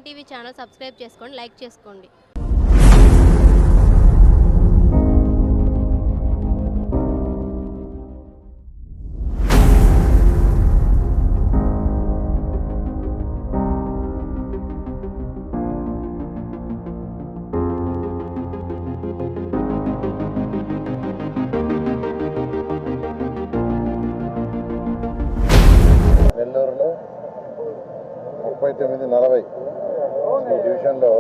Nine TV channel subscribe చేసుకోండి, like చేసుకోండి. నెల్లూరులో 3940 ఈ డివిజన్లో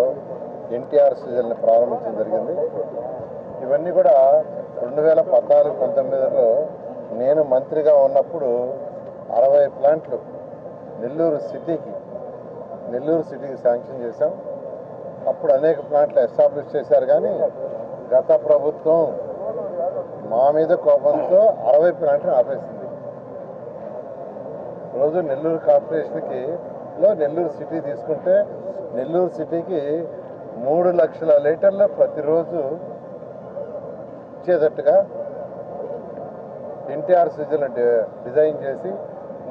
ఎన్టీఆర్ సీజన్ని ప్రారంభించడం జరిగింది. ఇవన్నీ కూడా 2014-19లో నేను మంత్రిగా ఉన్నప్పుడు 60 ప్లాంట్లు నెల్లూరు సిటీకి శాంక్షన్ చేశాం. అప్పుడు అనేక ప్లాంట్లు ఎస్టాబ్లిష్ చేశారు. కానీ గత ప్రభుత్వం మా మీద కోపంతో 60 ప్లాంట్లు ఆపేసింది. రోజు నెల్లూరు కార్పొరేషన్కి నెల్లూరు సిటీ తీసుకుంటే నెల్లూరు సిటీకి 3 లక్షల లీటర్లు ప్రతిరోజు ఇచ్చేటట్టుగా ఎన్టీఆర్ సీజన్ డిజైన్ చేసి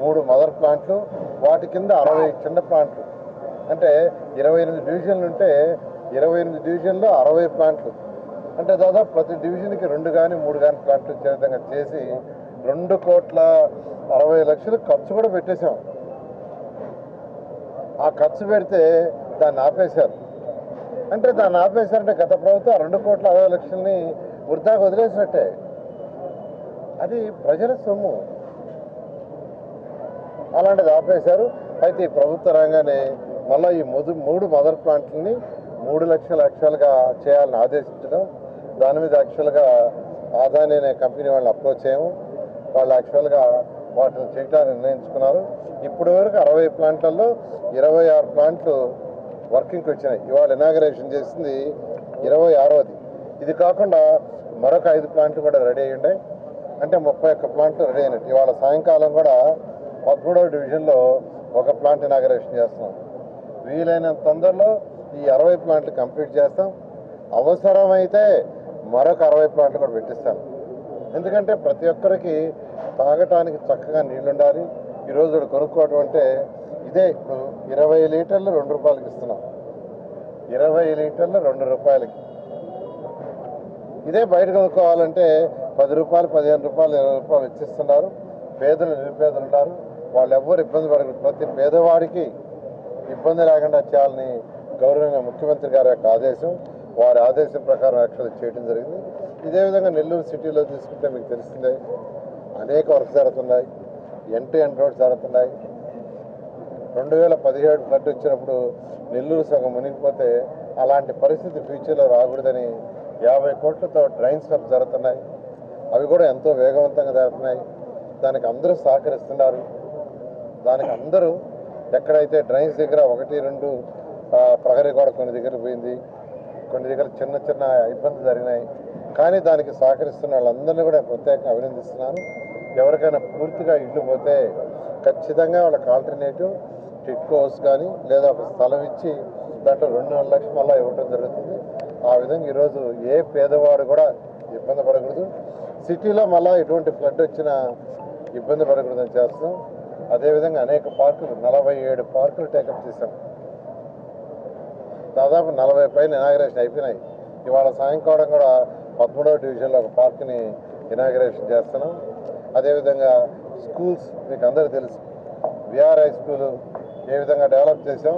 3 మదర్ ప్లాంట్లు, వాటి కింద 60 చిన్న ప్లాంట్లు, అంటే 28 డివిజన్లు ఉంటే 28 డివిజన్లో 60 ప్లాంట్లు, అంటే దాదాపు ప్రతి డివిజన్కి 2 కానీ 3 కానీ ప్లాంట్లు ఇచ్చే విధంగా చేసి 2,60,00,000 ఖర్చు కూడా పెట్టేశాం. ఆ ఖర్చు పెడితే దాన్ని ఆపేశారు. అంటే దాన్ని ఆపేశారంటే గత ప్రభుత్వం 2,60,00,000 వృధాగా వదిలేసినట్టే. అది ప్రజల సొమ్ము. అలాంటిది ఆపేశారు. అయితే ఈ ప్రభుత్వం రాగానే మళ్ళీ ఈ 3 మదర్ ప్లాంట్లని 3 లక్షల యాక్చువల్గా చేయాలని ఆదేశించడం. దాని మీద యాక్చువల్గా ఆదాని అనే కంపెనీ వాళ్ళని అప్రోచ్ అయ్యాము. వాళ్ళు యాక్చువల్గా వాటిని చేయడానికి నిర్ణయించుకున్నారు. ఇప్పటి వరకు 60 ప్లాంట్లలో 26 ప్లాంట్లు వర్కింగ్కి వచ్చినాయి. ఇవాళ ఇనాగరేషన్ చేసింది 26వది. ఇది కాకుండా మరొక 5 ప్లాంట్లు కూడా రెడీ అయ్యి ఉన్నాయి. అంటే 31 ప్లాంట్లు రెడీ అయినట్టు. ఇవాళ సాయంకాలం కూడా 13వ డివిజన్లో ఒక ప్లాంట్ ఇనాగరేషన్ చేస్తున్నాం. వీలైనంత తొందరలో ఈ 60 ప్లాంట్లు కంప్లీట్ చేస్తాం. అవసరమైతే మరొక 60 ప్లాంట్లు కూడా పెట్టిస్తాను. ఎందుకంటే ప్రతి ఒక్కరికి తాగటానికి చక్కగా నీళ్ళు ఉండాలి. ఈరోజు కొనుక్కోవడం అంటే ఇదే. ఇప్పుడు 20 లీటర్లు 2 రూపాయలకి ఇస్తున్నాం. 20 లీటర్లు 2 రూపాయలకి. ఇదే బయట కొనుక్కోవాలంటే 10 రూపాయలు, 15 రూపాయలు, 20 రూపాయలు ఇచ్చిస్తున్నారు. పేదలు, నిరుపేదలు ఉన్నారు. వాళ్ళు ఎవ్వరు ఇబ్బంది పడరు. ప్రతి పేదవాడికి ఇబ్బంది లేకుండా చేయాలని గౌరవనీయ ముఖ్యమంత్రి గారి యొక్క ఆదేశం. వారి ఆదేశం ప్రకారం యాక్చువల్ చేయడం జరిగింది. ఇదే విధంగా నెల్లూరు సిటీలో తీసుకుంటే మీకు తెలిసిందే, అనేక వర్క్స్ జరుగుతున్నాయి. ఎండ్ రోడ్స్ జరుగుతున్నాయి. 2017 ఫ్లడ్ వచ్చినప్పుడు నెల్లూరు సగం మునిగిపోతే అలాంటి పరిస్థితి ఫ్యూచర్లో రాకూడదని 50 కోట్లతో డ్రైన్స్ వర్క్ జరుగుతున్నాయి. అవి కూడా ఎంతో వేగవంతంగా జరుగుతున్నాయి. దానికి అందరూ సహకరిస్తున్నారు. దానికి అందరూ ఎక్కడైతే డ్రైన్స్ దగ్గర 1-2 ప్రహరీ కూడా కొన్ని దగ్గర పోయింది, కొన్ని దగ్గర చిన్న చిన్న ఇబ్బందులు జరిగినాయి. కానీ దానికి సహకరిస్తున్న వాళ్ళందరినీ కూడా ప్రత్యేకంగా అభినందిస్తున్నాను. ఎవరికైనా పూర్తిగా ఇల్లు పోతే ఖచ్చితంగా వాళ్ళకి ఆల్టర్నేటివ్ టిట్కో హౌస్ కానీ లేదా ఒక స్థలం ఇచ్చి దాంట్లో 2-4 లక్షలు మళ్ళీ ఇవ్వడం జరుగుతుంది. ఆ విధంగా ఈరోజు ఏ పేదవాడు కూడా ఇబ్బంది పడకూడదు. సిటీలో మళ్ళీ ఎటువంటి ఫ్లడ్ వచ్చినా ఇబ్బంది పడకూడదని చేస్తున్నాం. అదేవిధంగా అనేక పార్కులు, 47 పార్కులు టేకప్ చేశాం. దాదాపు 40 పైన ఇనాగరేషన్ అయిపోయినాయి. ఇవాళ సాయంకాలం కూడా 13వ డివిజన్లో ఒక పార్క్ని ఇనాగరేషన్ చేస్తున్నాం. అదేవిధంగా స్కూల్స్ మీకు అందరికీ తెలుసు. విఆర్ఐ స్కూలు ఏ విధంగా డెవలప్ చేసాం,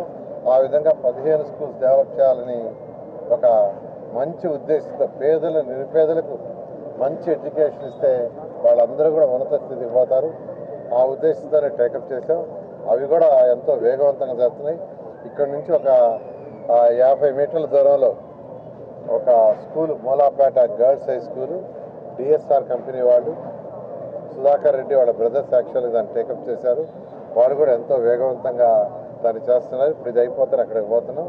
ఆ విధంగా 15 స్కూల్స్ డెవలప్ చేయాలని ఒక మంచి ఉద్దేశంతో పేదలు, నిరుపేదలకు మంచి ఎడ్యుకేషన్ ఇస్తే వాళ్ళందరూ కూడా ఉన్నత స్థితికి పోతారు. ఆ ఉద్దేశంతోనే టేకప్ చేసాం. అవి కూడా ఎంతో వేగవంతంగా జరుగుతున్నాయి. ఇక్కడ నుంచి ఒక 50 మీటర్ల దూరంలో ఒక school, Mulapeta girls high school, DSR company వాళ్ళు, సుధాకర్ రెడ్డి వాళ్ళ బ్రదర్స్ యాక్చువల్గా దాన్ని టేకప్ చేశారు. వాళ్ళు కూడా ఎంతో వేగవంతంగా దాన్ని చేస్తున్నారు. ఇప్పుడు ఇది అయిపోతే అక్కడికి పోతున్నాం.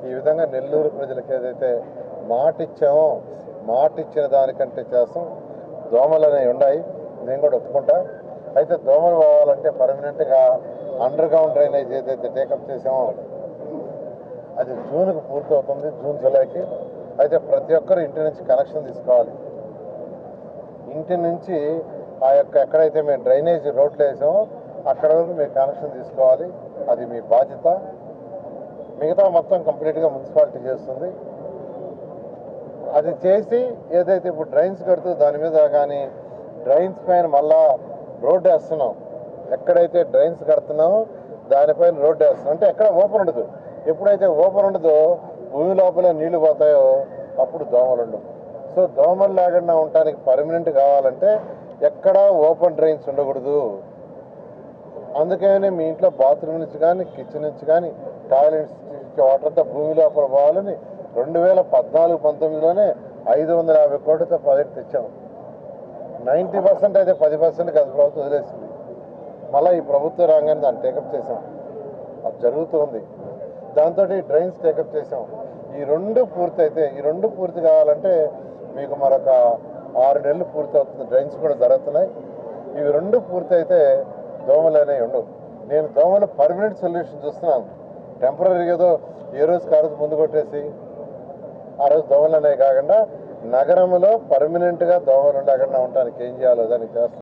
ఈ విధంగా నెల్లూరు ప్రజలకు ఏదైతే మాట ఇచ్చామో, మాట ఇచ్చిన దానికంటే చేస్తాం. దోమలు అనేవి ఉన్నాయి, నేను కూడా ఒప్పుకుంటా. అయితే దోమలు పోవాలంటే పర్మనెంట్గా అండర్ గ్రౌండ్ డ్రైనేజ్ ఏదైతే టేకప్ చేసామో అది జూన్కి పూర్తవుతుంది, జూన్ జూలైకి. అయితే ప్రతి ఒక్కరు ఇంటి నుంచి కనెక్షన్ తీసుకోవాలి. ఇంటి నుంచి ఆ యొక్క ఎక్కడైతే మేము డ్రైనేజ్ రోడ్లు వేసామో అక్కడ వరకు మీరు కనెక్షన్ తీసుకోవాలి. అది మీ బాధ్యత. మిగతా మొత్తం కంప్లీట్గా మున్సిపాలిటీ చేస్తుంది. అది చేసి ఏదైతే ఇప్పుడు డ్రైన్స్ కడుతూ దాని మీద కానీ డ్రైన్స్ పైన మళ్ళా రోడ్డు వేస్తున్నాం. ఎక్కడైతే డ్రైన్స్ కడుతున్నామో దానిపైన రోడ్డు వేస్తున్నాం. అంటే ఎక్కడ ఓపెన్ ఉండదు. ఎప్పుడైతే ఓపెన్ ఉండదో భూమి లోపలే నీళ్లు పోతాయో అప్పుడు దోమలు ఉండవు. సో దోమలు లేకుండా ఉండటానికి పర్మనెంట్ కావాలంటే ఎక్కడా ఓపెన్ డ్రైన్స్ ఉండకూడదు. అందుకనే మీ ఇంట్లో బాత్రూమ్ నుంచి కానీ కిచెన్ నుంచి కానీ టాయిలెట్స్ నుంచి వాటర్ అంతా భూమి లోపల పోవాలని 2014-19లోనే 550 కోట్లతో ప్రాజెక్ట్ తెచ్చాం. 90% అయితే 10% అది ప్రభుత్వం వదిలేసింది. మళ్ళీ ఈ ప్రభుత్వ రంగాన్ని దాన్ని టేకప్ చేసాం. అది జరుగుతుంది. దాంతో డ్రైన్స్ టేకప్ చేసాం. ఈ రెండు పూర్తి కావాలంటే మీకు మరొక 6 నెలలు పూర్తి అవుతుంది. డ్రైన్స్ కూడా జరుగుతున్నాయి. ఇవి రెండు పూర్తి అయితే దోమలు అనేవి ఉండవు. నేను దోమలు పర్మనెంట్ సొల్యూషన్ చూస్తున్నాను. టెంపరీగా ఏదో ఏ రోజు కారోజు ముందు కొట్టేసి ఆ రోజు దోమలు అనేవి కాకుండా నగరంలో పర్మనెంట్గా దోమలు ఉండకుండా ఉండటానికి ఏం చేయాలో దానికి చేస్తాం.